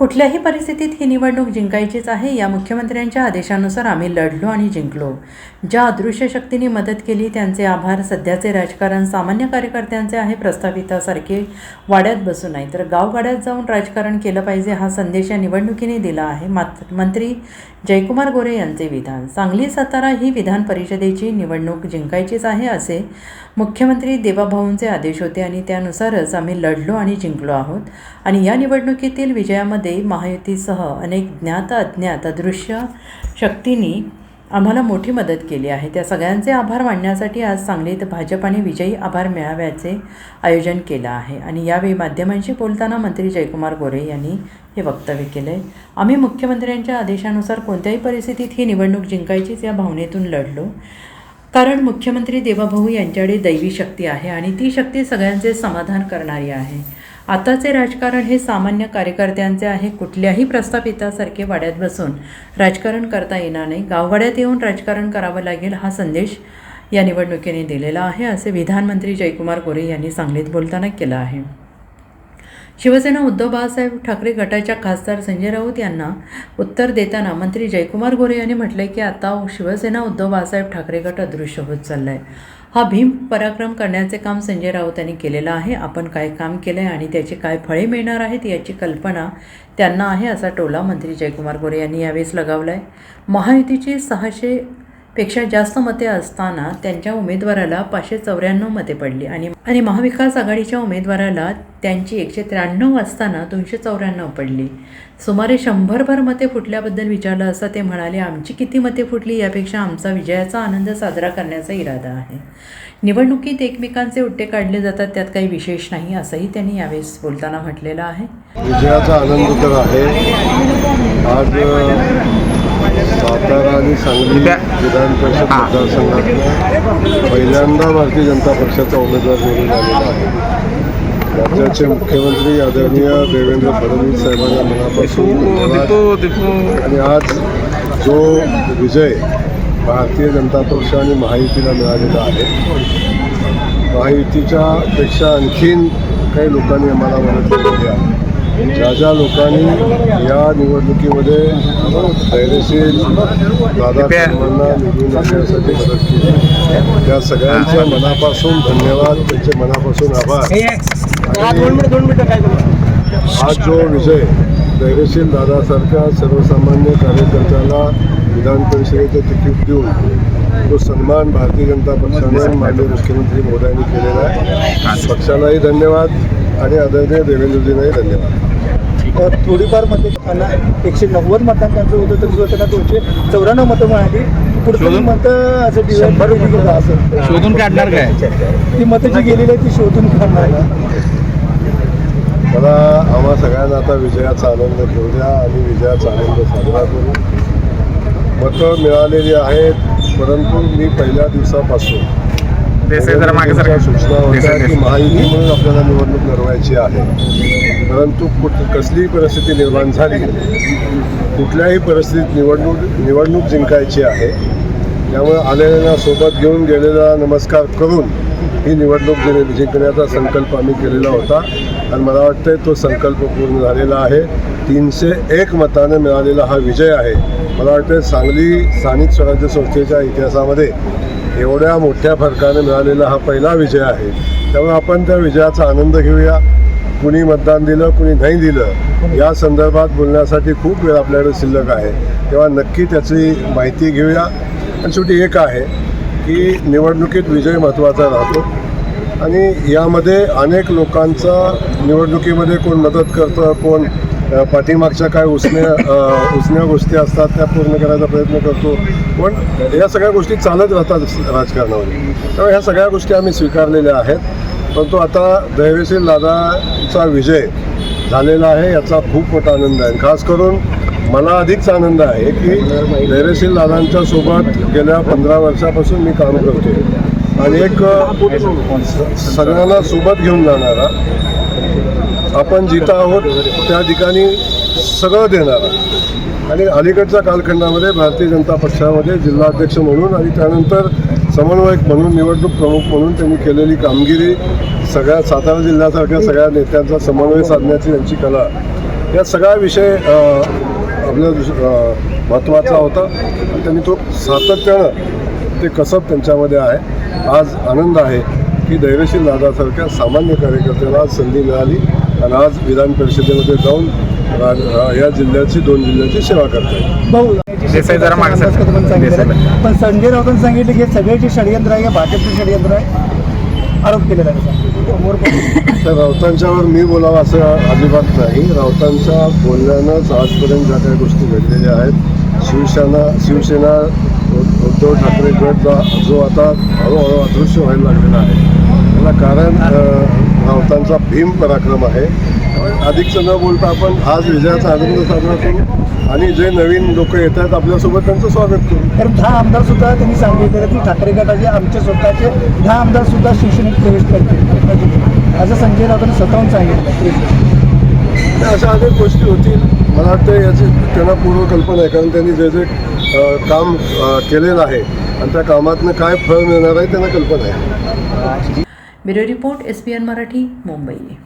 कुठल्याही परिस्थितीत ही निवडणूक जिंकायचीच आहे या मुख्यमंत्र्यांच्या आदेशानुसार आम्ही लढलो आणि जिंकलो. ज्या अदृश्य शक्तींनी मदत केली त्यांचे आभार. सध्याचे राजकारण सामान्य कार्यकर्त्यांचे आहे. प्रस्थापितासारखे वाड्यात बसू नाही तर गावगाड्यात जाऊन राजकारण केलं पाहिजे हा संदेश या निवडणुकीने दिला आहे. मंत्री जयकुमार गोरे यांचे विधान. सांगली सातारा ही विधान परिषदेची निवडणूक जिंकायचीच आहे असे मुख्यमंत्री देवाभाऊंचे आदेश होते आणि त्यानुसारच आम्ही लढलो आणि जिंकलो आहोत. आणि या निवडणुकीतील विजयामध्ये महायुतीसह अनेक ज्ञात अज्ञात अदृश्य शक्तींनी आम्हाला मोठी मदत केली आहे. त्या सगळ्यांचे आभार मानण्यासाठी आज सांगलीत भाजपाने विजयी आभार मेळाव्याचे आयोजन केलं आहे. आणि यावेळी माध्यमांशी बोलताना मंत्री जयकुमार गोरे यांनी हे वक्तव्य केलं आहे. आम्ही मुख्यमंत्र्यांच्या आदेशानुसार कोणत्याही परिस्थितीत ही निवडणूक जिंकायचीच या भावनेतून लढलो. कारण मुख्यमंत्री देवाभाऊ यांच्याकडे दैवी शक्ती आहे आणि ती शक्ती सगळ्यांचे समाधान करणारी आहे. आताचे राजकारण हे सामान्य कार्यकर्त्यांचे आहे. कुठल्याही प्रस्थापितासारखे वाड्यात बसून राजकारण करता येणार नाही. गावगाड्यात येऊन राजकारण करावं लागेल हा संदेश या निवडणुकीने दिलेला आहे असे विधानमंत्री जयकुमार गोरे यांनी सांगलीत बोलताना केलं आहे. शिवसेना उद्धव बाळासाहेब ठाकरे गटाच्या खासदार संजय राऊत यांना उत्तर देताना मंत्री जयकुमार गोरे यांनी म्हटलं की आता शिवसेना उद्धव बाळासाहेब ठाकरे गट अदृश्य होत चालला आहे. हा भीम पराक्रम करण्याचे काम संजय राऊत यांनी केलेलं आहे. आपण काय काम केलं आहे आणि त्याची काय फळे मिळणार आहेत याची कल्पना त्यांना आहे असा टोला मंत्री जयकुमार गोरे यांनी यावेळेस लगावला आहे. महायुतीची 600पेक्षा जास्त मते असताना त्यांच्या उमेदवाराला 594 मते पडली आणि महाविकास आघाडीच्या उमेदवाराला त्यांची 193 असताना 294 पडली. सुमारे 100भर मते फुटल्याबद्दल विचारलं असता ते म्हणाले, आमची किती मते फुटली यापेक्षा आमचा विजयाचा आनंद साजरा करण्याचा इरादा आहे. निवडणुकीत एकमेकांचे उड्डे काढले जातात त्यात काही विशेष नाही असंही त्यांनी यावेळेस बोलताना म्हटलेलं आहे. विजयाचा आनंद तर आहे. आज सातारा आणि सांगली विधान परिषद मतदारसंघात पहिल्यांदा भारतीय जनता पक्षाचा उमेदवार निवडून आलेला आहे. राज्याचे मुख्यमंत्री आदरणीय देवेंद्र फडणवीस साहेबांना मनापासून धन्यवाद. आणि आज जो विजय भारतीय जनता पक्ष आणि महायुतीला मिळालेला आहे, महायुतीच्या पेक्षा आणखीन काही लोकांनी आम्हाला मदत केलेली आहे. ज्या लोकांनी या निवडणुकीमध्ये धैर्यशील दादा साहेबांना निवडून आणण्यासाठी मदत केली त्या सगळ्यांच्या मनापासून धन्यवाद, त्यांचे मनापासून आभार. हा जो विजय धैर्यशील दादासारख्या सर्वसामान्य कार्यकर्त्याला विधान परिषदेचं तिकीट देऊन तो सन्मान भारतीय जनता पक्षाने माननीय मुख्यमंत्री महोदयांनी केलेला आहे. पक्षालाही धन्यवाद आणि आदरणीय देवेंद्रजींनाही धन्यवाद. थोडीफार मते 190 मतदान त्यांचं होतं तर त्यांना 294 मतं मिळाली. पुढची मतं असं असं शोधून काढणार काय? ती मतं जी गेलेली आहे ती शोधून काढणार. मला आम्हा सगळ्यांना आता विजयाचा आनंद घेऊ द्या आणि विजयाचा आनंद साजरा करू. मतं मिळालेली आहेत परंतु मी पहिल्या दिवसापासून सूचना होत्या की महायुती म्हणून आपल्याला निवडणूक लढवायची आहे. परंतु कसलीही परिस्थिती निर्माण झाली, कुठल्याही परिस्थितीत निवडणूक जिंकायची आहे. त्यामुळे आलेल्या सोबत घेऊन गेलेला नमस्कार करून ही निवडणूक जिंकण्याचा संकल्प आम्ही केलेला होता आणि मला वाटतं तो संकल्प पूर्ण झालेला आहे. 301 मताने मिळालेला हा विजय आहे. मला वाटतं सांगली स्थानिक स्वराज्य संस्थेच्या इतिहासामध्ये एवढ्या मोठ्या फरकाने मिळालेला हा पहिला विजय आहे. त्यामुळे आपण त्या विजयाचा आनंद घेऊया. कुणी मतदान दिलं कुणी नाही दिलं या संदर्भात बोलण्यासाठी खूप वेळ आपल्याकडे शिल्लक आहे. तेव्हा नक्की त्याची माहिती घेऊया. आणि शेवटी एक आहे की निवडणुकीत विजय महत्त्वाचा राहतो आणि यामध्ये अनेक लोकांचा निवडणुकीमध्ये कोण मदत करतं, कोण पाठीमागच्या काय उसण्या गोष्टी असतात त्या पूर्ण करायचा प्रयत्न करतो. पण या सगळ्या गोष्टी चालत राहतात राजकारणामध्ये. त्यामुळे ह्या सगळ्या गोष्टी आम्ही स्वीकारलेल्या आहेत. परंतु आता धैर्यशील दादाचा विजय झालेला आहे याचा खूप मोठा आनंद आहे. खास करून मला अधिकच आनंद आहे की धैर्यशील दादांच्या सोबत गेल्या 15 वर्षापासून मी काम करतो आणि एक सगळ्यांना सोबत घेऊन जाणारा, आपण जिथं आहोत त्या ठिकाणी सगळं देणारा आणि अलीकडच्या कालखंडामध्ये भारतीय जनता पक्षामध्ये जिल्हाध्यक्ष म्हणून आणि त्यानंतर समन्वयक म्हणून निवडणूक प्रमुख म्हणून त्यांनी केलेली कामगिरी, सगळ्या सातारा जिल्ह्यासारख्या सगळ्या नेत्यांचा समन्वय साधण्याची त्यांची कला या सगळा विषय आपल्या महत्त्वाचा होता आणि त्यांनी तो सातत्यानं ते कसब त्यांच्यामध्ये आहे. आज आनंद आहे की धैर्यशील दादासारख्या सामान्य कार्यकर्त्याला आज संधी मिळाली आणि आज विधान परिषदेमध्ये जाऊन या जिल्ह्याची 2 जिल्ह्याची सेवा करतात. भाऊ देसाई जरा मागे सर. पण सांगितलं, पण संजय राऊतांनी सांगितलं की हे सगळे जे षडयंत्र आहे, भाजपचं षडयंत्र आहे, आरोप केलेला आहे. तर राऊतांच्यावर मी बोलावं असं अजिबात नाही. राऊतांच्या बोलण्यानंच आजपर्यंत ज्या काही गोष्टी घडलेल्या आहेत, शिवसेना उद्धव ठाकरे गट जो आता हळूहळू अदृश्य व्हायला लागलेला आहे, त्याला कारण राऊतांचा भीम पराक्रम आहे. अधिकचं न बोलता आपण आज विजयाचा आनंद साजरा करू आणि जे नवीन लोक येत आहेत आपल्यासोबत त्यांचं स्वागत करू. कारण 10 आमदार सुद्धा त्यांनी सांगितलं की ठाकरे गटाचे आमचे स्वतःचे 10 आमदार सुद्धा शिवसेनेत प्रवेश करतील असं संजय राऊतांनी स्वतःहून सांगितलं. अशा अनेक गोष्टी होतील. मला वाटतं याची त्यांना पूर्वकल्पना आहे, कारण त्यांनी जे काम केलेलं आहे आणि त्या कामातनं काय फळ मिळणार आहे त्यांना कल्पना आहे. Bureau report SBN Marathi, Mumbai.